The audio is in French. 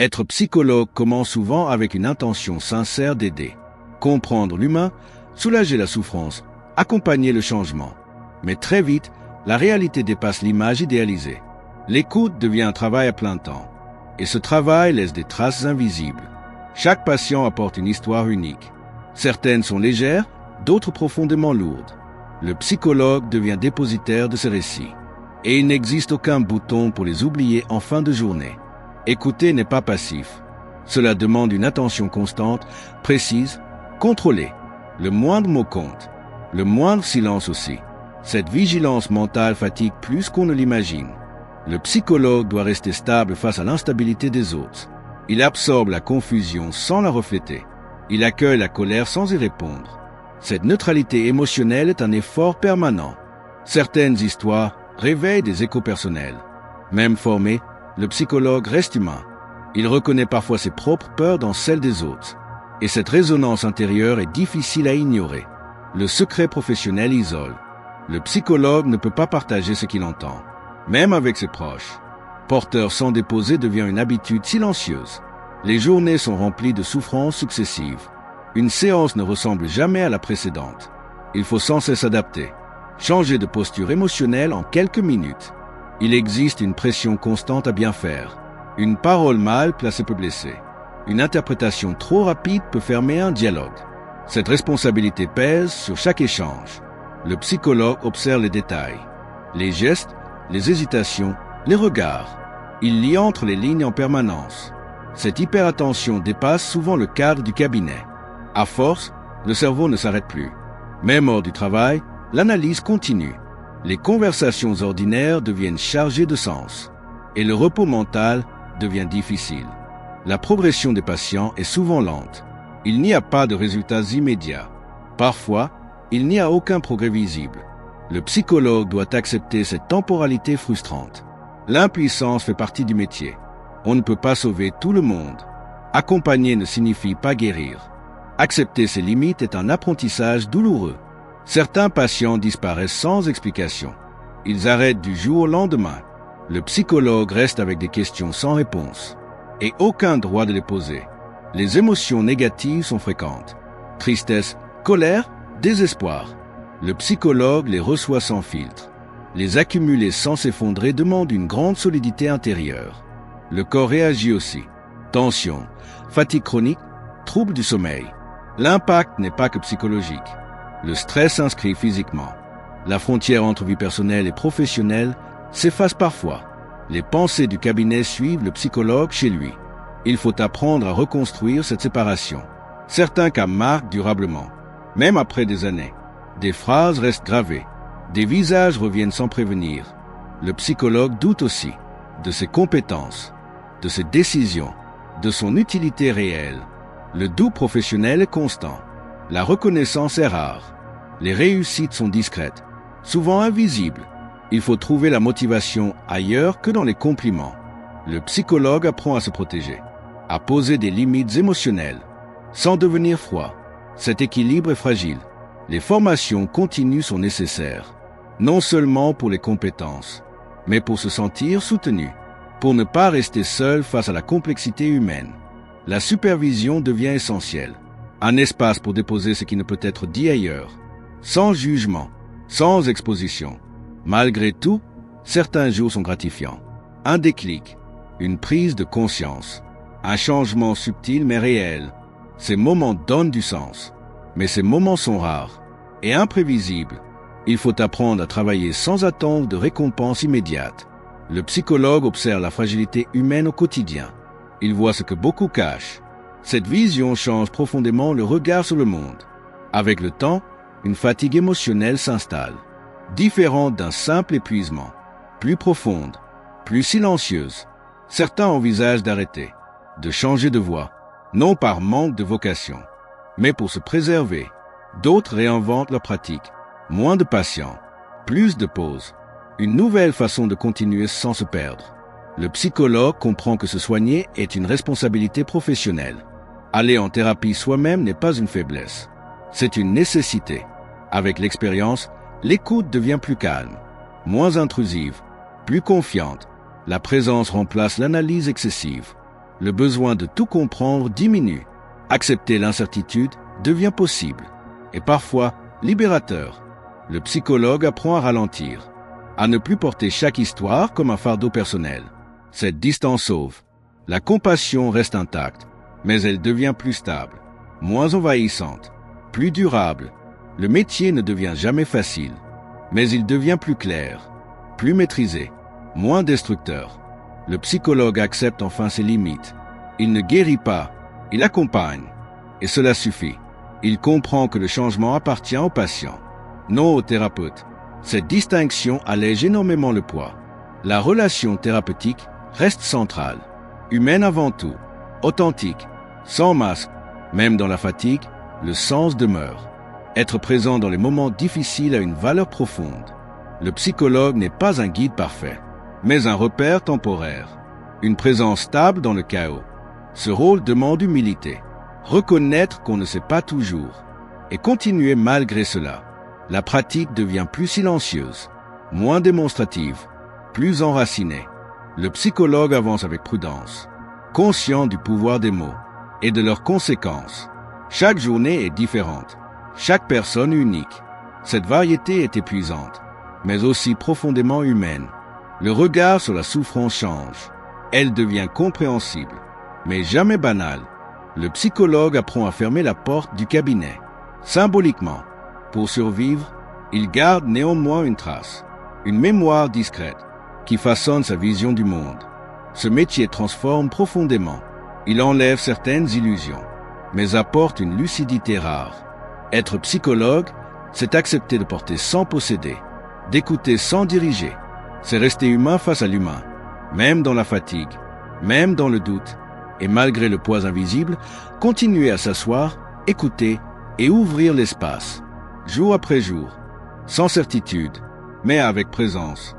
Être psychologue commence souvent avec une intention sincère d'aider. Comprendre l'humain, soulager la souffrance, accompagner le changement. Mais très vite, la réalité dépasse l'image idéalisée. L'écoute devient un travail à plein temps. Et ce travail laisse des traces invisibles. Chaque patient apporte une histoire unique. Certaines sont légères, d'autres profondément lourdes. Le psychologue devient dépositaire de ces récits. Et il n'existe aucun bouton pour les oublier en fin de journée. Écouter n'est pas passif. Cela demande une attention constante, précise, contrôlée. Le moindre mot compte. Le moindre silence aussi. Cette vigilance mentale fatigue plus qu'on ne l'imagine. Le psychologue doit rester stable face à l'instabilité des autres. Il absorbe la confusion sans la refléter. Il accueille la colère sans y répondre. Cette neutralité émotionnelle est un effort permanent. Certaines histoires réveillent des échos personnels. Même formé, le psychologue reste humain. Il reconnaît parfois ses propres peurs dans celles des autres. Et cette résonance intérieure est difficile à ignorer. Le secret professionnel isole. Le psychologue ne peut pas partager ce qu'il entend, même avec ses proches. Porteur sans déposer devient une habitude silencieuse. Les journées sont remplies de souffrances successives. Une séance ne ressemble jamais à la précédente. Il faut sans cesse adapter, changer de posture émotionnelle en quelques minutes. Il existe une pression constante à bien faire. Une parole mal placée peut blesser. Une interprétation trop rapide peut fermer un dialogue. Cette responsabilité pèse sur chaque échange. Le psychologue observe les détails, les gestes, les hésitations, les regards. Il lit entre les lignes en permanence. Cette hyperattention dépasse souvent le cadre du cabinet. À force, le cerveau ne s'arrête plus. Même hors du travail, l'analyse continue. Les conversations ordinaires deviennent chargées de sens. Et le repos mental devient difficile. La progression des patients est souvent lente. Il n'y a pas de résultats immédiats. Parfois, il n'y a aucun progrès visible. Le psychologue doit accepter cette temporalité frustrante. L'impuissance fait partie du métier. On ne peut pas sauver tout le monde. Accompagner ne signifie pas guérir. Accepter ses limites est un apprentissage douloureux. Certains patients disparaissent sans explication. Ils arrêtent du jour au lendemain. Le psychologue reste avec des questions sans réponse. Et aucun droit de les poser. Les émotions négatives sont fréquentes. Tristesse, colère, désespoir. Le psychologue les reçoit sans filtre. Les accumuler sans s'effondrer demande une grande solidité intérieure. Le corps réagit aussi. Tension, fatigue chronique, troubles du sommeil. L'impact n'est pas que psychologique. Le stress s'inscrit physiquement. La frontière entre vie personnelle et professionnelle s'efface parfois. Les pensées du cabinet suivent le psychologue chez lui. Il faut apprendre à reconstruire cette séparation. Certains cas marquent durablement. Même après des années, des phrases restent gravées, des visages reviennent sans prévenir. Le psychologue doute aussi de ses compétences, de ses décisions, de son utilité réelle. Le doute professionnel est constant. La reconnaissance est rare. Les réussites sont discrètes, souvent invisibles. Il faut trouver la motivation ailleurs que dans les compliments. Le psychologue apprend à se protéger, à poser des limites émotionnelles, sans devenir froid. Cet équilibre est fragile. Les formations continues sont nécessaires, non seulement pour les compétences, mais pour se sentir soutenu, pour ne pas rester seul face à la complexité humaine. La supervision devient essentielle, un espace pour déposer ce qui ne peut être dit ailleurs, sans jugement, sans exposition. Malgré tout, certains jours sont gratifiants. Un déclic, une prise de conscience, un changement subtil mais réel. Ces moments donnent du sens, mais ces moments sont rares et imprévisibles. Il faut apprendre à travailler sans attendre de récompense immédiate. Le psychologue observe la fragilité humaine au quotidien. Il voit ce que beaucoup cachent. Cette vision change profondément le regard sur le monde. Avec le temps, une fatigue émotionnelle s'installe, différente d'un simple épuisement, plus profonde, plus silencieuse. Certains envisagent d'arrêter, de changer de voie, non par manque de vocation, mais pour se préserver. D'autres réinventent leur pratique, moins de patients, plus de pauses, une nouvelle façon de continuer sans se perdre. Le psychologue comprend que se soigner est une responsabilité professionnelle. Aller en thérapie soi-même n'est pas une faiblesse, c'est une nécessité. Avec l'expérience, l'écoute devient plus calme, moins intrusive, plus confiante. La présence remplace l'analyse excessive. Le besoin de tout comprendre diminue. Accepter l'incertitude devient possible et parfois libérateur. Le psychologue apprend à ralentir, à ne plus porter chaque histoire comme un fardeau personnel. Cette distance sauve. La compassion reste intacte, mais elle devient plus stable, moins envahissante, plus durable. Le métier ne devient jamais facile, mais il devient plus clair, plus maîtrisé, moins destructeur. Le psychologue accepte enfin ses limites. Il ne guérit pas, il accompagne. Et cela suffit. Il comprend que le changement appartient au patient, non au thérapeute. Cette distinction allège énormément le poids. La relation thérapeutique reste centrale, humaine avant tout, authentique, sans masque. Même dans la fatigue, le sens demeure. Être présent dans les moments difficiles a une valeur profonde. Le psychologue n'est pas un guide parfait, mais un repère temporaire, une présence stable dans le chaos. Ce rôle demande humilité, reconnaître qu'on ne sait pas toujours, et continuer malgré cela. La pratique devient plus silencieuse, moins démonstrative, plus enracinée. Le psychologue avance avec prudence, conscient du pouvoir des mots et de leurs conséquences. Chaque journée est différente, chaque personne unique. Cette variété est épuisante, mais aussi profondément humaine. Le regard sur la souffrance change. Elle devient compréhensible, mais jamais banale. Le psychologue apprend à fermer la porte du cabinet. Symboliquement, pour survivre, il garde néanmoins une trace, une mémoire discrète, qui façonne sa vision du monde. Ce métier transforme profondément. Il enlève certaines illusions, mais apporte une lucidité rare. Être psychologue, c'est accepter de porter sans posséder, d'écouter sans diriger. C'est rester humain face à l'humain, même dans la fatigue, même dans le doute. Et malgré le poids invisible, continuer à s'asseoir, écouter et ouvrir l'espace, jour après jour, sans certitude, mais avec présence.